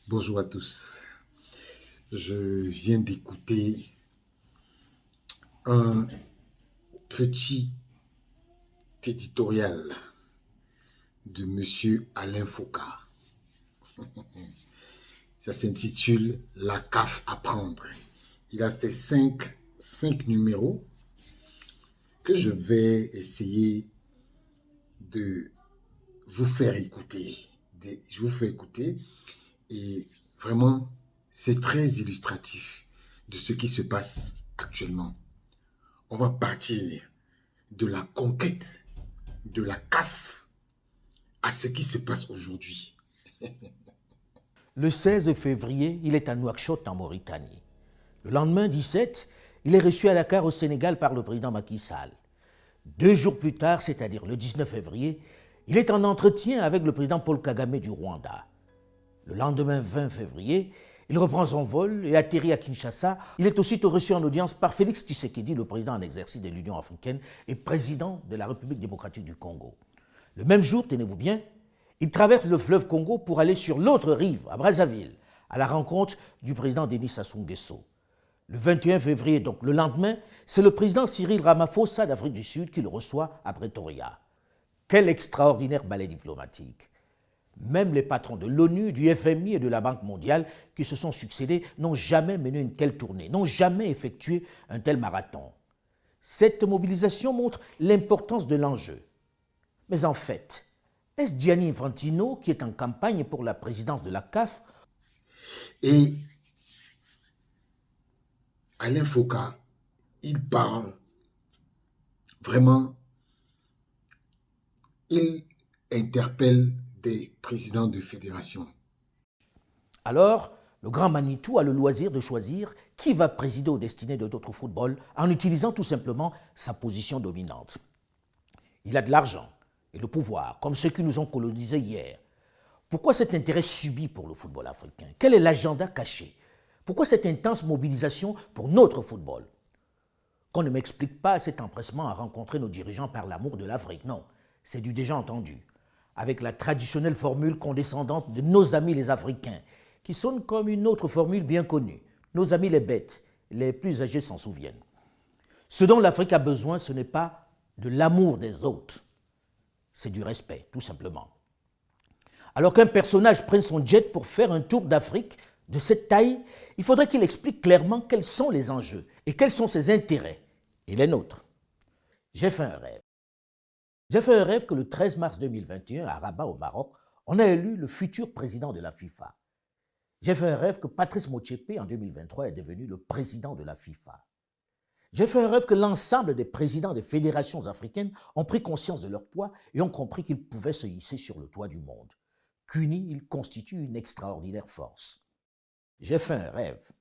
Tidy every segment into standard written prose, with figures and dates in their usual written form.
Bonjour à tous. Je viens d'écouter un petit éditorial de Monsieur Alain Foucault. Ça s'intitule La CAF à prendre. Il a fait cinq numéros que je vais essayer de vous faire écouter. Je vous fais écouter et vraiment, c'est très illustratif de ce qui se passe actuellement. On va partir de la conquête de la CAF à ce qui se passe aujourd'hui. Le 16 février, il est à Nouakchott, en Mauritanie. Le lendemain, 17, il est reçu à Dakar, au Sénégal, par le président Macky Sall. 2 jours plus tard, c'est-à-dire le 19 février, il est en entretien avec le président Paul Kagame du Rwanda. Le lendemain 20 février, il reprend son vol et atterrit à Kinshasa. Il est aussitôt reçu en audience par Félix Tshisekedi, le président en exercice de l'Union africaine et président de la République démocratique du Congo. Le même jour, tenez-vous bien, il traverse le fleuve Congo pour aller sur l'autre rive, à Brazzaville, à la rencontre du président Denis Sassou Nguesso. Le 21 février, donc le lendemain, c'est le président Cyril Ramaphosa d'Afrique du Sud qui le reçoit à Pretoria. Quel extraordinaire ballet diplomatique! Même les patrons de l'ONU, du FMI et de la Banque mondiale qui se sont succédés n'ont jamais mené une telle tournée, n'ont jamais effectué un tel marathon. Cette mobilisation montre l'importance de l'enjeu. Mais en fait, est-ce Gianni Infantino qui est en campagne pour la présidence de la CAF? Et Alain Foucault, il parle vraiment, il interpelle des présidents de fédération. Alors, le grand Manitou a le loisir de choisir qui va présider aux destinées de notre football en utilisant tout simplement sa position dominante. Il a de l'argent et le pouvoir, comme ceux qui nous ont colonisés hier. Pourquoi cet intérêt subi pour le football africain? Quel est l'agenda caché? Pourquoi cette intense mobilisation pour notre football? Qu'on ne m'explique pas cet empressement à rencontrer nos dirigeants par l'amour de l'Afrique. Non, c'est du déjà entendu. Avec la traditionnelle formule condescendante de nos amis les Africains, qui sonne comme une autre formule bien connue. Nos amis les bêtes, les plus âgés s'en souviennent. Ce dont l'Afrique a besoin, ce n'est pas de l'amour des autres, c'est du respect, tout simplement. Alors qu'un personnage prenne son jet pour faire un tour d'Afrique de cette taille, il faudrait qu'il explique clairement quels sont les enjeux et quels sont ses intérêts et les nôtres. J'ai fait un rêve. J'ai fait un rêve que le 13 mars 2021, à Rabat, au Maroc, on a élu le futur président de la FIFA. J'ai fait un rêve que Patrice Motsepe, en 2023, est devenu le président de la FIFA. J'ai fait un rêve que l'ensemble des présidents des fédérations africaines ont pris conscience de leur poids et ont compris qu'ils pouvaient se hisser sur le toit du monde. Qu'unis, ils constituent une extraordinaire force. J'ai fait un rêve.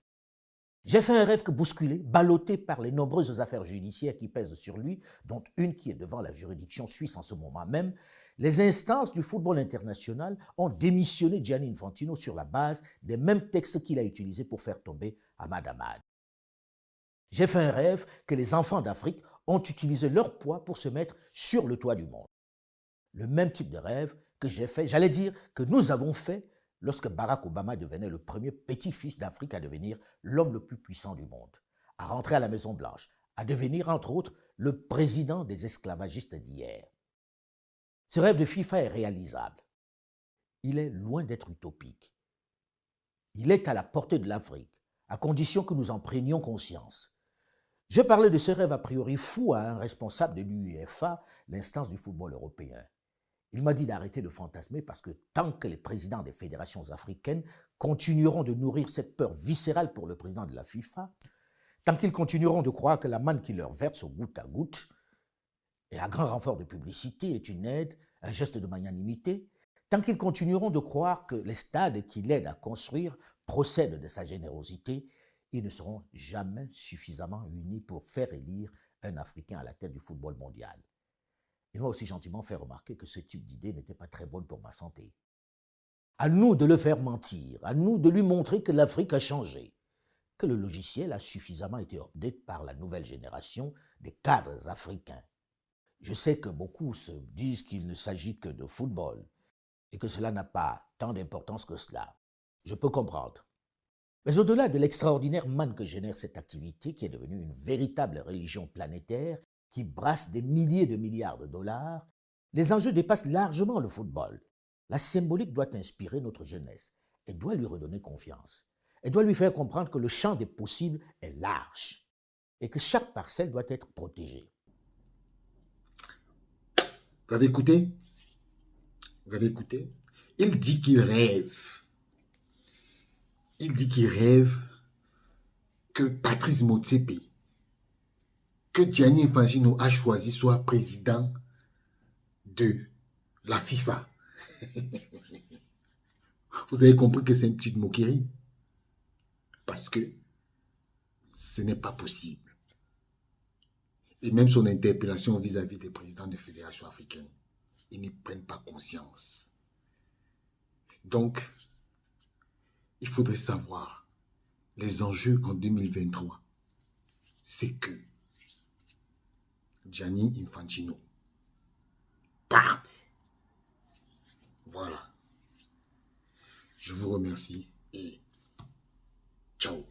J'ai fait un rêve que bousculé, ballotté par les nombreuses affaires judiciaires qui pèsent sur lui, dont une qui est devant la juridiction suisse en ce moment même, les instances du football international ont démissionné Gianni Infantino sur la base des mêmes textes qu'il a utilisés pour faire tomber Ahmad Ahmad. J'ai fait un rêve que les enfants d'Afrique ont utilisé leur poids pour se mettre sur le toit du monde. Le même type de rêve que j'ai fait, j'allais dire que nous avons fait lorsque Barack Obama devenait le premier petit-fils d'Afrique à devenir l'homme le plus puissant du monde, à rentrer à la Maison-Blanche, à devenir, entre autres, le président des esclavagistes d'hier. Ce rêve de FIFA est réalisable. Il est loin d'être utopique. Il est à la portée de l'Afrique, à condition que nous en prenions conscience. Je parlais de ce rêve a priori fou à un responsable de l'UEFA, l'instance du football européen. Il m'a dit d'arrêter de fantasmer parce que tant que les présidents des fédérations africaines continueront de nourrir cette peur viscérale pour le président de la FIFA, tant qu'ils continueront de croire que la manne qui leur verse au goutte à goutte et à grand renfort de publicité est une aide, un geste de magnanimité, tant qu'ils continueront de croire que les stades qu'il aide à construire procèdent de sa générosité, ils ne seront jamais suffisamment unis pour faire élire un Africain à la tête du football mondial. Il m'a aussi gentiment fait remarquer que ce type d'idée n'était pas très bonne pour ma santé. À nous de le faire mentir, à nous de lui montrer que l'Afrique a changé, que le logiciel a suffisamment été update par la nouvelle génération des cadres africains. Je sais que beaucoup se disent qu'il ne s'agit que de football, et que cela n'a pas tant d'importance que cela. Je peux comprendre. Mais au-delà de l'extraordinaire manne que génère cette activité, qui est devenue une véritable religion planétaire, qui brasse des milliers de milliards de dollars, les enjeux dépassent largement le football. La symbolique doit inspirer notre jeunesse. Elle doit lui redonner confiance. Elle doit lui faire comprendre que le champ des possibles est large et que chaque parcelle doit être protégée. Vous avez écouté? Vous avez écouté? Il dit qu'il rêve. Il dit qu'il rêve que Patrice Motsepe, que Gianni Infantino a choisi soit président de la FIFA. Vous avez compris que c'est une petite moquerie. Parce que ce n'est pas possible. Et même son interpellation vis-à-vis des présidents des fédérations africaines, ils n'y prennent pas conscience. Donc, il faudrait savoir les enjeux en 2023. C'est que Gianni Infantino parte. Voilà. Je vous remercie et ciao.